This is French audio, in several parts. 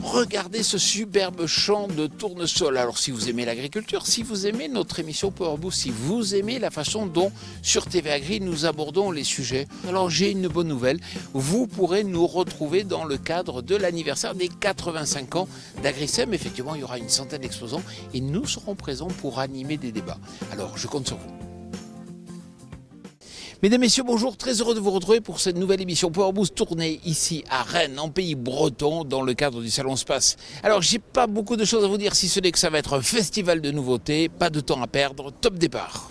Regardez ce superbe champ de tournesol. Alors si vous aimez l'agriculture, si vous aimez notre émission Power Boost, si vous aimez la façon dont sur TV Agri nous abordons les sujets, alors j'ai une bonne nouvelle. Vous pourrez nous retrouver dans le cadre de l'anniversaire des 85 ans d'Agrisem. Effectivement, il y aura une centaine d'exposants et nous serons présents pour animer des débats. Alors je compte sur vous. Mesdames, Messieurs, bonjour, très heureux de vous retrouver pour cette nouvelle émission Power Boost tournée ici à Rennes, en pays breton, dans le cadre du Salon Space. Alors, j'ai pas beaucoup de choses à vous dire, si ce n'est que ça va être un festival de nouveautés, pas de temps à perdre, top départ.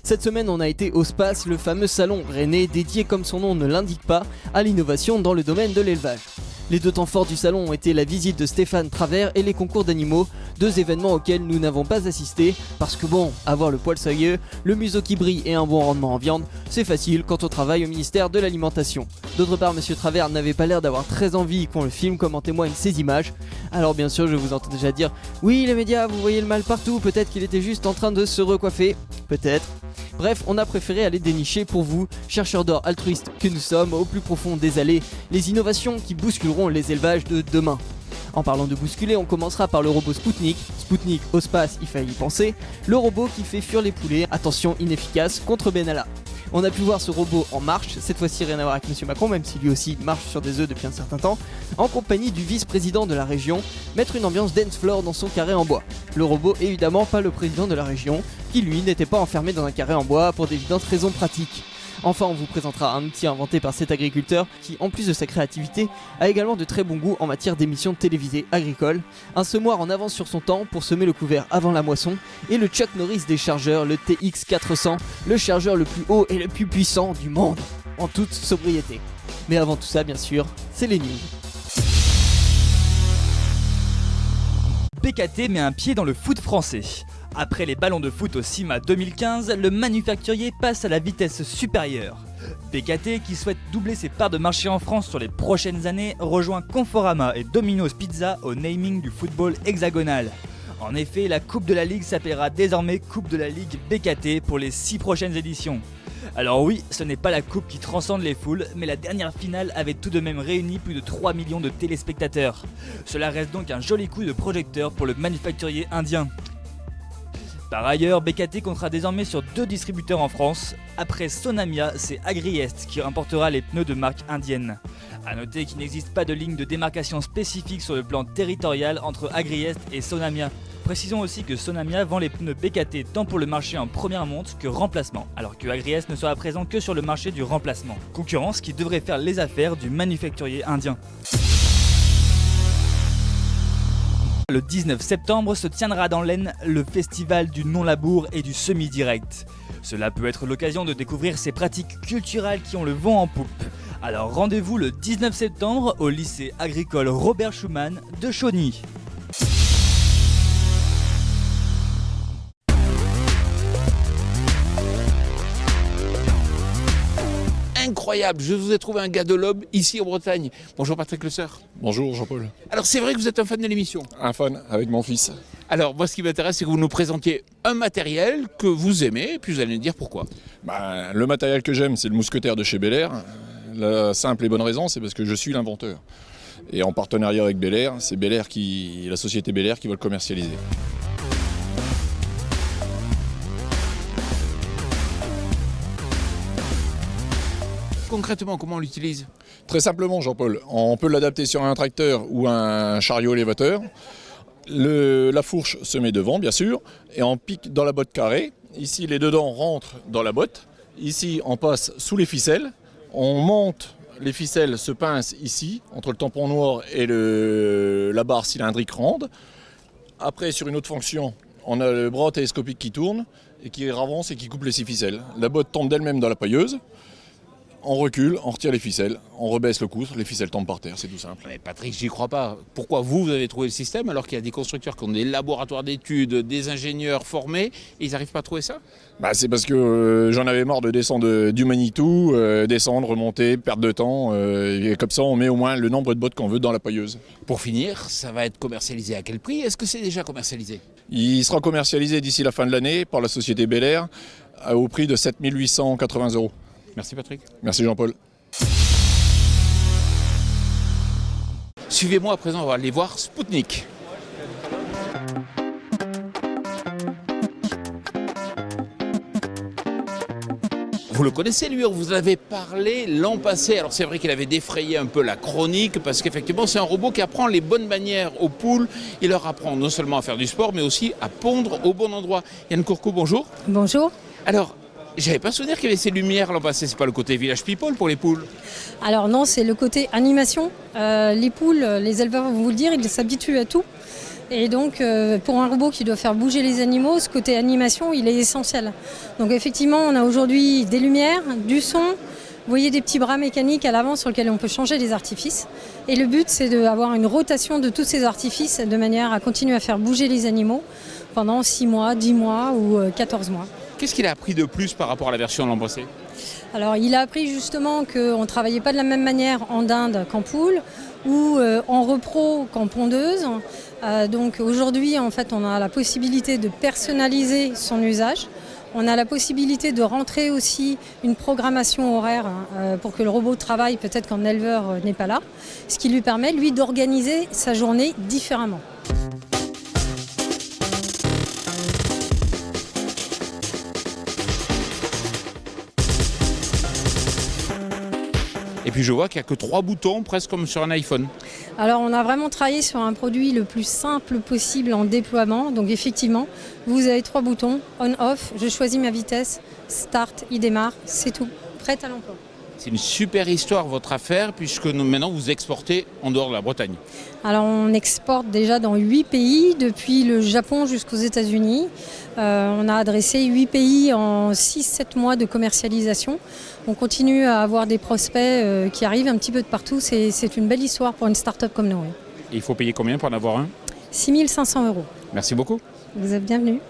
Cette semaine, on a été au Space, le fameux salon rennais dédié, comme son nom ne l'indique pas, à l'innovation dans le domaine de l'élevage. Les deux temps forts du salon ont été la visite de Stéphane Travers et les concours d'animaux, deux événements auxquels nous n'avons pas assisté, parce que bon, avoir le poil soyeux, le museau qui brille et un bon rendement en viande, c'est facile quand on travaille au ministère de l'Alimentation. D'autre part, Monsieur Travers n'avait pas l'air d'avoir très envie qu'on le filme, comme en témoignent ces images. Alors bien sûr, je vous entends déjà dire « Oui, les médias, vous voyez le mal partout, peut-être qu'il était juste en train de se recoiffer. » Peut-être. Bref, on a préféré aller dénicher pour vous, chercheurs d'or altruistes que nous sommes, au plus profond des allées, les innovations qui bousculeront les élevages de demain. En parlant de bousculer, on commencera par le robot Spoutnik. Spoutnik au space, il fallait y penser. Le robot qui fait fuir les poulets, attention inefficace, contre Benalla. On a pu voir ce robot en marche, cette fois-ci rien à voir avec Monsieur Macron, même si lui aussi marche sur des œufs depuis un certain temps, en compagnie du vice-président de la région, mettre une ambiance dance floor dans son carré en bois. Le robot, évidemment pas le président de la région, qui lui n'était pas enfermé dans un carré en bois pour d'évidentes raisons pratiques. Enfin, on vous présentera un outil inventé par cet agriculteur qui, en plus de sa créativité, a également de très bon goût en matière d'émissions télévisées agricoles. Un semoir en avance sur son temps pour semer le couvert avant la moisson, et le Chuck Norris des chargeurs, le TX400, le chargeur le plus haut et le plus puissant du monde, en toute sobriété. Mais avant tout ça, bien sûr, c'est les news. BKT met un pied dans le foot français. Après les ballons de foot au CIMA 2015, le manufacturier passe à la vitesse supérieure. BKT, qui souhaite doubler ses parts de marché en France sur les prochaines années, rejoint Conforama et Domino's Pizza au naming du football hexagonal. En effet, la Coupe de la Ligue s'appellera désormais Coupe de la Ligue BKT pour les 6 prochaines éditions. Alors oui, ce n'est pas la coupe qui transcende les foules, mais la dernière finale avait tout de même réuni plus de 3 millions de téléspectateurs. Cela reste donc un joli coup de projecteur pour le manufacturier indien. Par ailleurs, BKT comptera désormais sur 2 distributeurs en France. Après Sonamia, c'est Agriest qui importera les pneus de marque indienne. A noter qu'il n'existe pas de ligne de démarcation spécifique sur le plan territorial entre Agriest et Sonamia. Précisons aussi que Sonamia vend les pneus BKT tant pour le marché en première monte que remplacement, alors que Agriest ne sera présent que sur le marché du remplacement. Concurrence qui devrait faire les affaires du manufacturier indien. Le 19 septembre se tiendra dans l'Aisne le festival du non-labour et du semi-direct. Cela peut être l'occasion de découvrir ces pratiques culturelles qui ont le vent en poupe. Alors rendez-vous le 19 septembre au lycée agricole Robert Schuman de Chauny. Incroyable, je vous ai trouvé un gars de l'Aube ici en Bretagne. Bonjour Patrick Le Sœur. Bonjour Jean-Paul. Alors c'est vrai que vous êtes un fan de l'émission. Un fan avec mon fils. Alors moi ce qui m'intéresse c'est que vous nous présentiez un matériel que vous aimez et puis vous allez nous dire pourquoi. Le matériel que j'aime c'est le mousquetaire de chez Bel Air. La simple et bonne raison c'est parce que je suis l'inventeur. Et en partenariat avec Bel Air, c'est la société Bel Air qui va le commercialiser. Concrètement, comment on l'utilise ? Très simplement Jean-Paul, on peut l'adapter sur un tracteur ou un chariot élévateur. La fourche se met devant bien sûr et on pique dans la botte carrée. Ici les dedans rentrent dans la botte. Ici on passe sous les ficelles. On monte, les ficelles se pincent ici entre le tampon noir et la barre cylindrique ronde. Après sur une autre fonction, on a le bras télescopique qui tourne et qui avance et qui coupe les 6 ficelles. La botte tombe d'elle-même dans la pailleuse. on recule, on retire les ficelles, on rebaisse le coustre, les ficelles tombent par terre, c'est tout simple. Mais Patrick, j'y crois pas. Pourquoi vous avez trouvé le système alors qu'il y a des constructeurs qui ont des laboratoires d'études, des ingénieurs formés, et ils n'arrivent pas à trouver ça? C'est parce que j'en avais marre de descendre du Manitou, descendre, remonter, perdre de temps, et comme ça on met au moins le nombre de bottes qu'on veut dans la pailleuse. Pour finir, ça va être commercialisé à quel prix? Est-ce que c'est déjà commercialisé? Il sera commercialisé d'ici la fin de l'année par la société Bel Air au prix de 7 880 €. Merci Patrick. Merci Jean-Paul. Suivez-moi à présent, on va aller voir Spoutnik. Vous le connaissez lui, on vous avait parlé l'an passé. Alors c'est vrai qu'il avait défrayé un peu la chronique parce qu'effectivement c'est un robot qui apprend les bonnes manières aux poules. Il leur apprend non seulement à faire du sport mais aussi à pondre au bon endroit. Yann Courcou, bonjour. Bonjour. Alors, j'avais pas souvenir qu'il y avait ces lumières l'an passé. C'est pas le côté village people pour les poules? Alors non, c'est le côté animation. Les poules, les éleveurs vont vous le dire, ils s'habituent à tout. Et donc, pour un robot qui doit faire bouger les animaux, ce côté animation, il est essentiel. Donc effectivement, on a aujourd'hui des lumières, du son. Vous voyez des petits bras mécaniques à l'avant sur lesquels on peut changer les artifices. Et le but, c'est d'avoir une rotation de tous ces artifices de manière à continuer à faire bouger les animaux pendant 6 mois, 10 mois ou 14 mois. Qu'est-ce qu'il a appris de plus par rapport à la version de l'an passé? Alors il a appris justement qu'on ne travaillait pas de la même manière en dinde qu'en poule ou en repro qu'en pondeuse. Donc aujourd'hui en fait on a la possibilité de personnaliser son usage. On a la possibilité de rentrer aussi une programmation horaire pour que le robot travaille peut-être quand l'éleveur n'est pas là. Ce qui lui permet lui d'organiser sa journée différemment. Et puis je vois qu'il n'y a que 3 boutons, presque comme sur un iPhone. Alors on a vraiment travaillé sur un produit le plus simple possible en déploiement. Donc effectivement, vous avez 3 boutons, on-off, je choisis ma vitesse, start, il démarre, c'est tout, prêt à l'emploi. C'est une super histoire votre affaire puisque maintenant vous exportez en dehors de la Bretagne. Alors on exporte déjà dans 8 pays, depuis le Japon jusqu'aux États-Unis. On a adressé 8 pays en 6-7 mois de commercialisation. On continue à avoir des prospects qui arrivent un petit peu de partout. C'est une belle histoire pour une start-up comme nous. Oui. Et il faut payer combien pour en avoir un? 6 500 €. Merci beaucoup. Vous êtes bienvenus.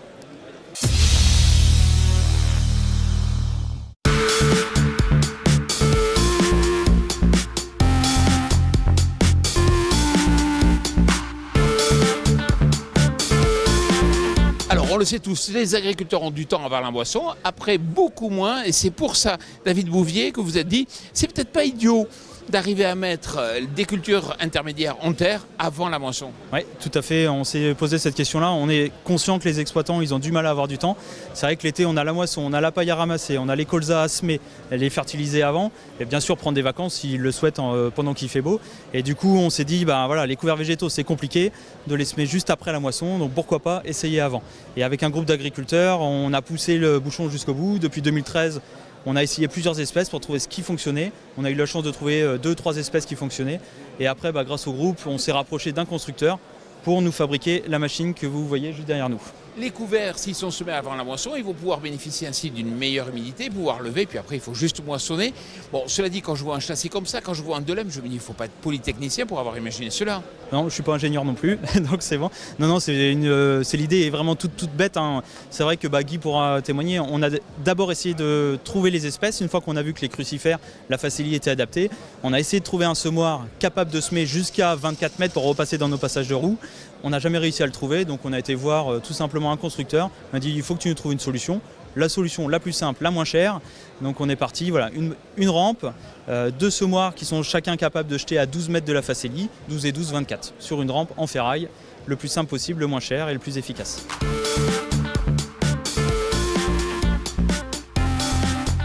On le sait tous, les agriculteurs ont du temps avant la moisson, après beaucoup moins, et c'est pour ça, David Bouvier, que vous êtes dit, c'est peut-être pas idiot d'arriver à mettre des cultures intermédiaires en terre avant la moisson. Oui, tout à fait. On s'est posé cette question-là. On est conscient que les exploitants, ils ont du mal à avoir du temps. C'est vrai que l'été, on a la moisson, on a la paille à ramasser, on a les colzas à semer, les fertiliser avant, et bien sûr prendre des vacances s'ils le souhaitent pendant qu'il fait beau. Et du coup, on s'est dit, voilà, les couverts végétaux, c'est compliqué de les semer juste après la moisson, donc pourquoi pas essayer avant. Et avec un groupe d'agriculteurs, on a poussé le bouchon jusqu'au bout. Depuis 2013, on a essayé plusieurs espèces pour trouver ce qui fonctionnait. On a eu la chance de trouver 2-3 espèces qui fonctionnaient. Et après, grâce au groupe, on s'est rapproché d'un constructeur pour nous fabriquer la machine que vous voyez juste derrière nous. Les couverts, s'ils sont semés avant la moisson, ils vont pouvoir bénéficier ainsi d'une meilleure humidité, pouvoir lever, puis après il faut juste moissonner. Bon, cela dit, quand je vois un châssis comme ça, quand je vois un Delem, je me dis, il ne faut pas être polytechnicien pour avoir imaginé cela. Non, je ne suis pas ingénieur non plus, donc c'est bon. Non, c'est l'idée est vraiment toute bête. Hein. C'est vrai que Guy pourra témoigner. On a d'abord essayé de trouver les espèces. Une fois qu'on a vu que les crucifères, la facilie était adaptée, on a essayé de trouver un semoir capable de semer jusqu'à 24 mètres pour repasser dans nos passages de roues. On n'a jamais réussi à le trouver, donc on a été voir tout simplement un constructeur. On a dit il faut que tu nous trouves une solution. La solution la plus simple, la moins chère. Donc on est parti, voilà, une rampe, 2 semoirs qui sont chacun capables de jeter à 12 mètres de la facilie, 12 et 12, 24, sur une rampe en ferraille, le plus simple possible, le moins cher et le plus efficace.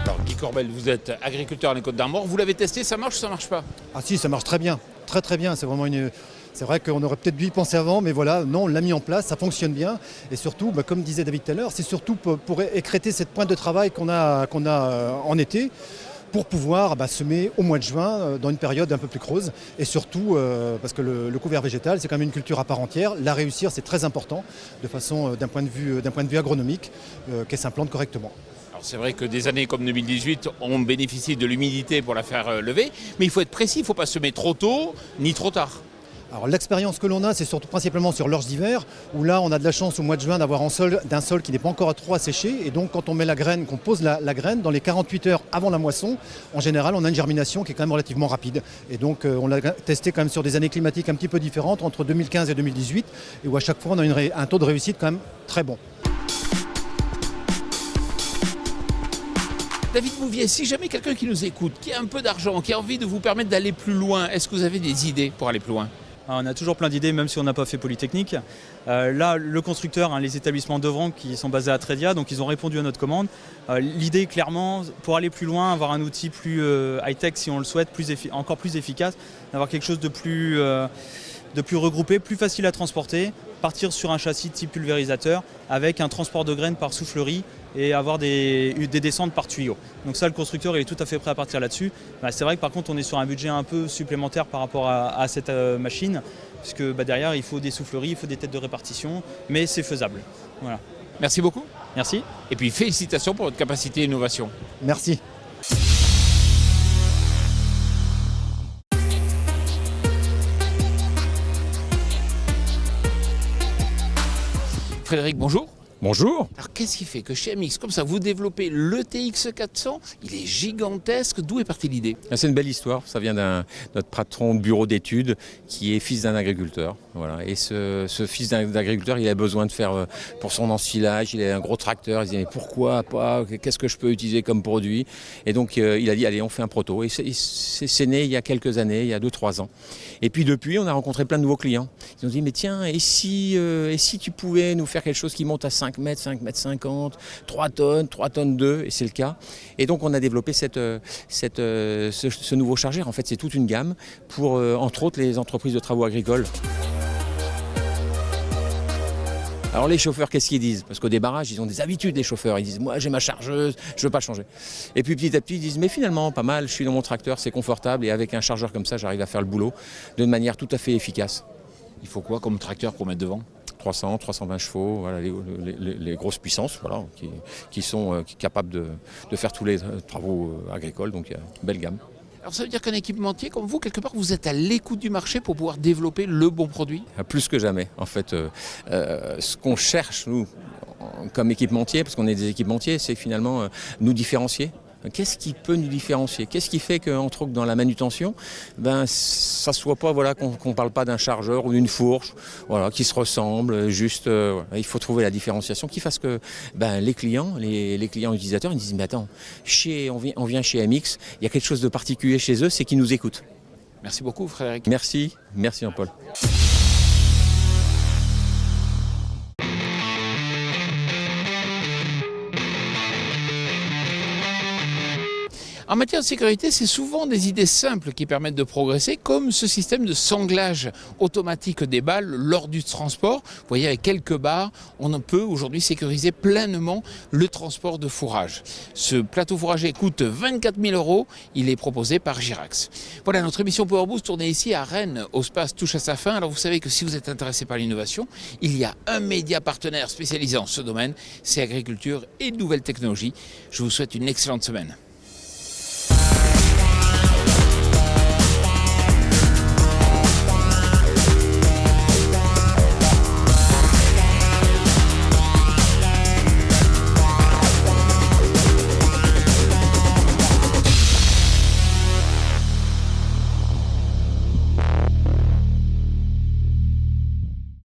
Alors Guy Corbel, vous êtes agriculteur dans les Côtes-d'Armor, vous l'avez testé, ça marche ou ça marche pas? Ah si, ça marche très bien, très bien, c'est vraiment une... C'est vrai qu'on aurait peut-être dû y penser avant, mais voilà, non, on l'a mis en place, ça fonctionne bien. Et surtout, comme disait David tout à l'heure, c'est surtout pour écrêter cette pointe de travail qu'on a en été, pour pouvoir semer au mois de juin, dans une période un peu plus creuse. Et surtout, parce que le couvert végétal, c'est quand même une culture à part entière. La réussir, c'est très important, de façon, d'un point de vue agronomique, qu'elle s'implante correctement. Alors c'est vrai que des années comme 2018, on bénéficie de l'humidité pour la faire lever, mais il faut être précis, il ne faut pas semer trop tôt ni trop tard. Alors l'expérience que l'on a, c'est surtout principalement sur l'orge d'hiver, où là on a de la chance au mois de juin d'avoir d'un sol qui n'est pas encore trop asséché. Et donc quand on met la graine, qu'on pose la graine, dans les 48 heures avant la moisson, en général on a une germination qui est quand même relativement rapide. Et donc on l'a testé quand même sur des années climatiques un petit peu différentes, entre 2015 et 2018, et où à chaque fois on a un taux de réussite quand même très bon. David Bouvier, si jamais quelqu'un qui nous écoute, qui a un peu d'argent, qui a envie de vous permettre d'aller plus loin, est-ce que vous avez des idées pour aller plus loin ? On a toujours plein d'idées, même si on n'a pas fait Polytechnique. Là, le constructeur, les établissements d'Œuvran qui sont basés à Trédia, donc ils ont répondu à notre commande. L'idée, clairement, pour aller plus loin, avoir un outil plus high-tech, si on le souhaite, encore plus efficace, d'avoir quelque chose de plus regroupé, plus facile à transporter, partir sur un châssis type pulvérisateur avec un transport de graines par soufflerie et avoir des descentes par tuyau. Donc ça, le constructeur il est tout à fait prêt à partir là-dessus. C'est vrai que par contre on est sur un budget un peu supplémentaire par rapport à cette machine, puisque derrière il faut des souffleries, il faut des têtes de répartition, mais c'est faisable. Voilà. Merci beaucoup. Merci. Et puis félicitations pour votre capacité d'innovation. Merci. Frédéric, bonjour. Bonjour. Alors qu'est-ce qui fait que chez MX, comme ça, vous développez le TX400, il est gigantesque, d'où est partie l'idée ? C'est une belle histoire, ça vient notre patron de bureau d'études qui est fils d'un agriculteur. Voilà. Et ce fils d'agriculteur, il a besoin de faire pour son ensilage, il a un gros tracteur, il dit mais pourquoi pas, qu'est-ce que je peux utiliser comme produit ? Et donc il a dit allez on fait un proto. Et c'est né il y a quelques années, il y a 2-3 ans. Et puis depuis on a rencontré plein de nouveaux clients. Ils nous ont dit mais tiens, et si tu pouvais nous faire quelque chose qui monte à 5 mètres, 5 mètres 50, 3 tonnes 2, et c'est le cas. Et donc on a développé ce nouveau chargeur. En fait c'est toute une gamme pour entre autres les entreprises de travaux agricoles. Alors les chauffeurs, qu'est-ce qu'ils disent ? Parce qu'au débarrage, ils ont des habitudes, les chauffeurs. Ils disent, moi j'ai ma chargeuse, je ne veux pas changer. Et puis petit à petit, ils disent, mais finalement, pas mal, je suis dans mon tracteur, c'est confortable. Et avec un chargeur comme ça, j'arrive à faire le boulot de manière tout à fait efficace. Il faut quoi comme tracteur pour mettre devant ? 300, 320 chevaux, voilà, les grosses puissances voilà, qui sont capables de faire tous les travaux agricoles. Donc il y a une belle gamme. Alors ça veut dire qu'un équipementier comme vous, quelque part, vous êtes à l'écoute du marché pour pouvoir développer le bon produit ? Plus que jamais. En fait, ce qu'on cherche, nous, comme équipementier, parce qu'on est des équipementiers, c'est finalement nous différencier. Qu'est-ce qui peut nous différencier ? Qu'est-ce qui fait qu'entre autres dans la manutention, ça ne soit pas qu'on ne parle pas d'un chargeur ou d'une fourche qui se ressemblent, juste il faut trouver la différenciation qui fasse que les clients utilisateurs ils disent mais attends, on vient chez MX, il y a quelque chose de particulier chez eux, c'est qu'ils nous écoutent. Merci beaucoup Frédéric. Merci Jean-Paul. En matière de sécurité, c'est souvent des idées simples qui permettent de progresser, comme ce système de sanglage automatique des balles lors du transport. Vous voyez, avec quelques barres, on peut aujourd'hui sécuriser pleinement le transport de fourrage. Ce plateau fourrager coûte 24 000 €. Il est proposé par Girax. Voilà, notre émission Power Boost tournée ici à Rennes, au Space, touche à sa fin. Alors vous savez que si vous êtes intéressé par l'innovation, il y a un média partenaire spécialisé en ce domaine, c'est Agriculture et Nouvelles Technologies. Je vous souhaite une excellente semaine.